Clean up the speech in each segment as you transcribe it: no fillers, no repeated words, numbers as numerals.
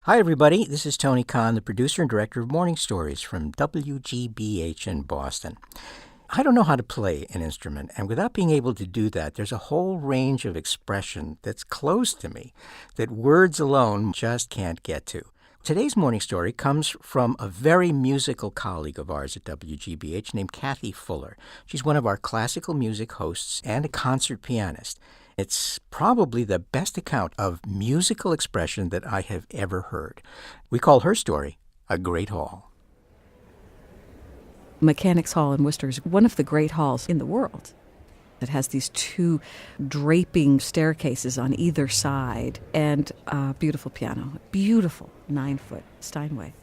Hi, everybody. This is Tony Khan, the producer and director of Morning Stories from WGBH in Boston. I don't know how to play an instrument, and without being able to do that, there's a whole range of expression that's close to me that words alone just can't get to. Today's morning story comes from a very musical colleague of ours at WGBH named Kathy Fuller. She's one of our classical music hosts and a concert pianist. It's probably the best account of musical expression that I have ever heard. We call her story A Great Hall. Mechanics Hall in Worcester is one of the great halls in the world. It has these two draping staircases on either side and a beautiful piano, beautiful 9-foot Steinway.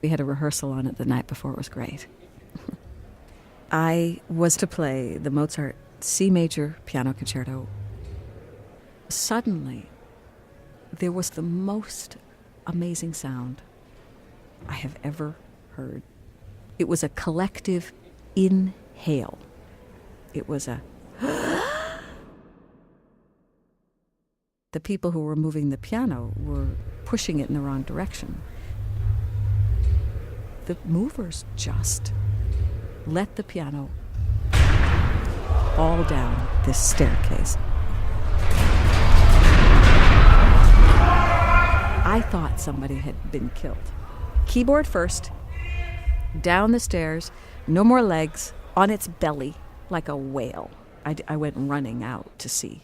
We had a rehearsal on it the night before. It was great. I was to play the Mozart C major piano concerto. Suddenly, there was the most amazing sound I have ever heard. It was a collective inhale. It was a... The people who were moving the piano were pushing it in the wrong direction. The movers just let the piano fall down this staircase. I thought somebody had been killed. Keyboard first, down the stairs, no more legs, on its belly, like a whale. I went running out to see.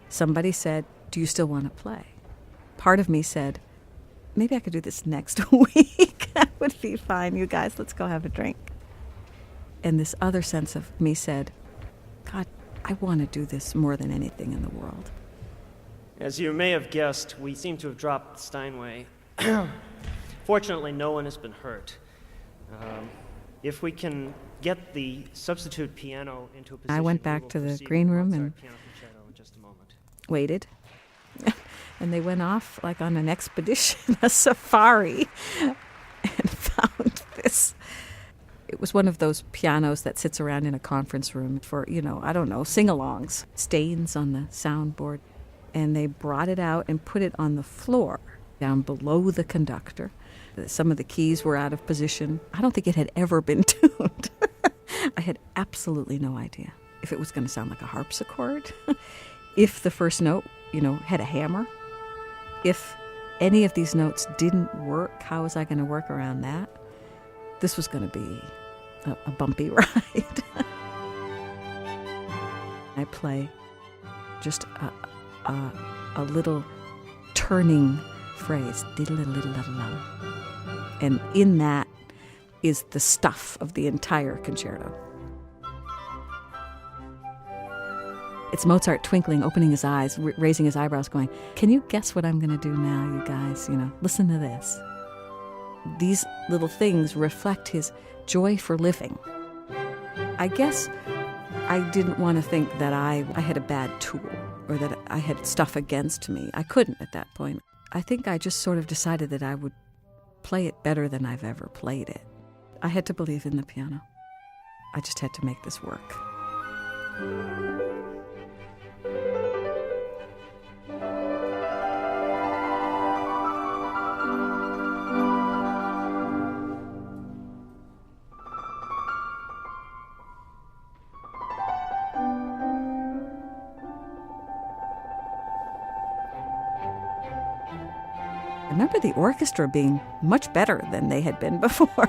Somebody said, "Do you still want to play?" Part of me said, maybe I could do this next week. That would be fine, you guys. Let's go have a drink. And this other sense of me said, God, I want to do this more than anything in the world. As you may have guessed, we seem to have dropped the Steinway. Fortunately, no one has been hurt. If we can get the substitute piano into a position, I went back to the green room and waited. And they went off like on an expedition, a safari, and found this. It was one of those pianos that sits around in a conference room for, sing-alongs, stains on the soundboard. And they brought it out and put it on the floor down below the conductor. Some of the keys were out of position. I don't think it had ever been tuned. I had absolutely no idea if it was going to sound like a harpsichord, if the first note, had a hammer. If any of these notes didn't work, how was I going to work around that? This was going to be a bumpy ride. I play just a little turning phrase, and in that is the stuff of the entire concerto. It's Mozart twinkling, opening his eyes, raising his eyebrows, going, "Can you guess what I'm going to do now, you guys? Listen to this." These little things reflect his joy for living. I guess I didn't want to think that I had a bad tool or that I had stuff against me. I couldn't at that point. I think I just sort of decided that I would play it better than I've ever played it. I had to believe in the piano. I just had to make this work. I remember the orchestra being much better than they had been before.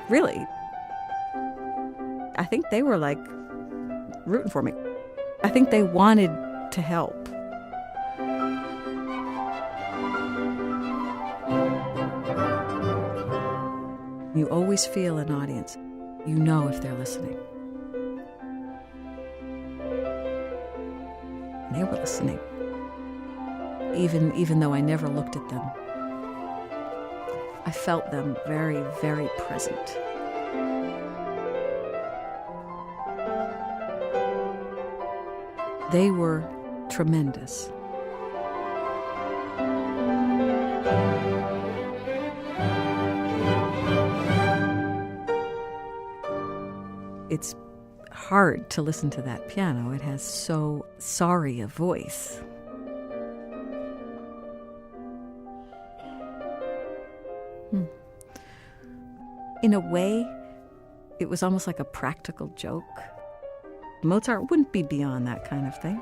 Really. I think they were like rooting for me. I think they wanted to help. You always feel an audience. You know if they're listening. And they were listening. Even though I never looked at them. I felt them very, very present. They were tremendous. It's hard to listen to that piano. It has so sorry a voice. In a way, it was almost like a practical joke. Mozart wouldn't be beyond that kind of thing,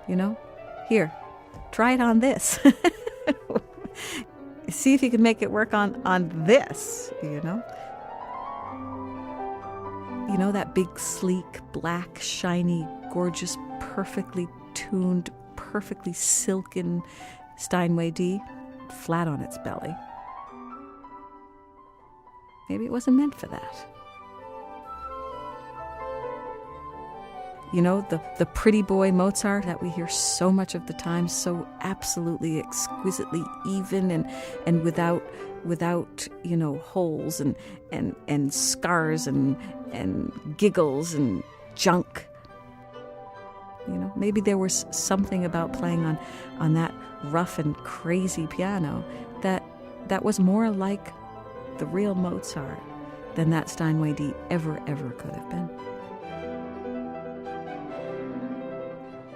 you know? Here, try it on this. See if you can make it work on this, you know? You know that big, sleek, black, shiny, gorgeous, perfectly tuned, perfectly silken Steinway D? Flat on its belly. Maybe it wasn't meant for that. You know, the pretty boy Mozart that we hear so much of the time, so absolutely exquisitely even and without you know, holes and scars and giggles and junk. You know, maybe there was something about playing on that rough and crazy piano that was more like the real Mozart than that Steinway D ever could have been.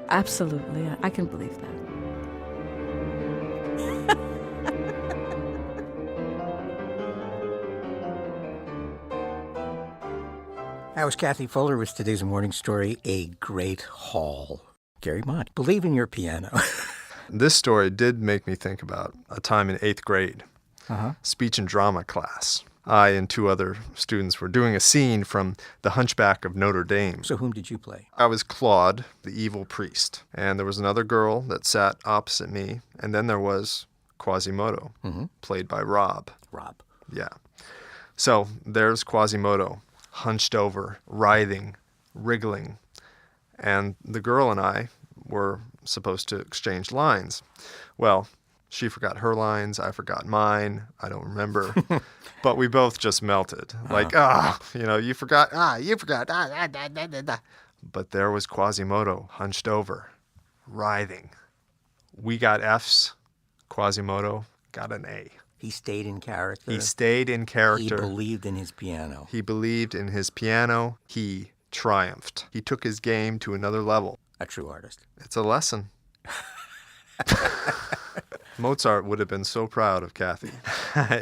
Absolutely, I can believe that. That was Kathy Fuller with today's morning story, A Great Haul. Gary Mott, believe in your piano. This story did make me think about a time in 8th grade, speech and drama class. I and 2 other students were doing a scene from The Hunchback of Notre Dame. So whom did you play? I was Claude, the evil priest, and there was another girl that sat opposite me, and then there was Quasimodo, played by Rob. Rob. Yeah. So there's Quasimodo, hunched over, writhing, wriggling, and the girl and I were supposed to exchange lines. Well, she forgot her lines, I forgot mine, I don't remember, but we both just melted. Like, you forgot, But there was Quasimodo, hunched over, writhing. We got F's, Quasimodo got an A. He stayed in character. He stayed in character. He believed in his piano. He believed in his piano. He triumphed. He took his game to another level. A true artist. It's a lesson. Mozart would have been so proud of Kathy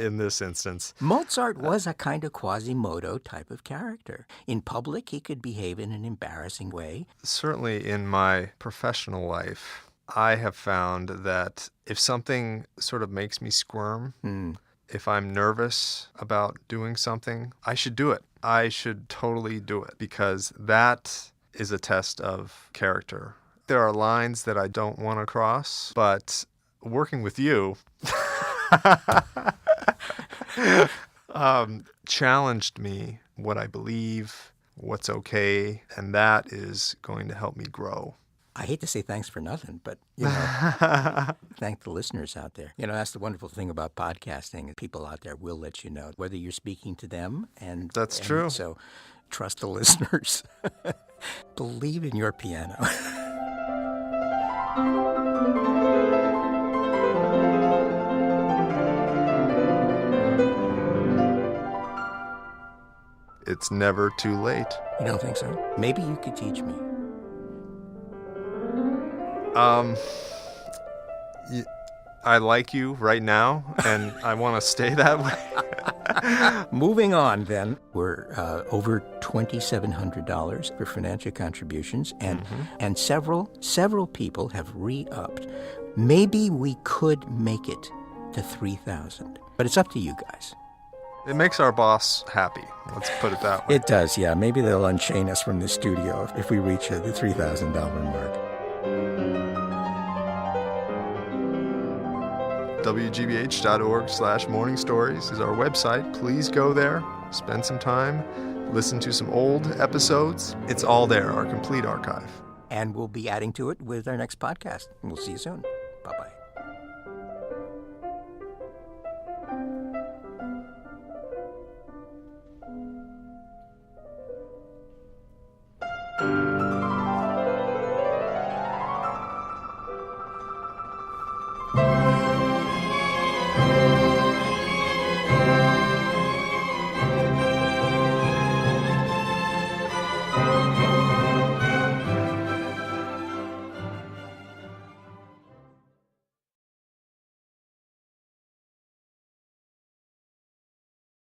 in this instance. Mozart was a kind of Quasimodo type of character. In public, he could behave in an embarrassing way. Certainly in my professional life, I have found that if something sort of makes me squirm, if I'm nervous about doing something, I should do it. I should totally do it because that is a test of character. There are lines that I don't want to cross, but working with you challenged me what I believe, what's okay, and that is going to help me grow. I hate to say thanks for nothing, but, thank the listeners out there. That's the wonderful thing about podcasting. People out there will let you know whether you're speaking to them. That's true. So trust the listeners. Believe in your piano. It's never too late. You don't think so? Maybe you could teach me. I like you right now, and I want to stay that way. Moving on, then. We're over $2,700 for financial contributions, and several people have re-upped. Maybe we could make it to $3,000, but it's up to you guys. It makes our boss happy. Let's put it that way. It does, yeah. Maybe they'll unchain us from the studio if we reach the $3,000 mark. WGBH.org/morningstories is our website. Please go there, spend some time, listen to some old episodes. It's all there, our complete archive. And we'll be adding to it with our next podcast. We'll see you soon. Bye-bye.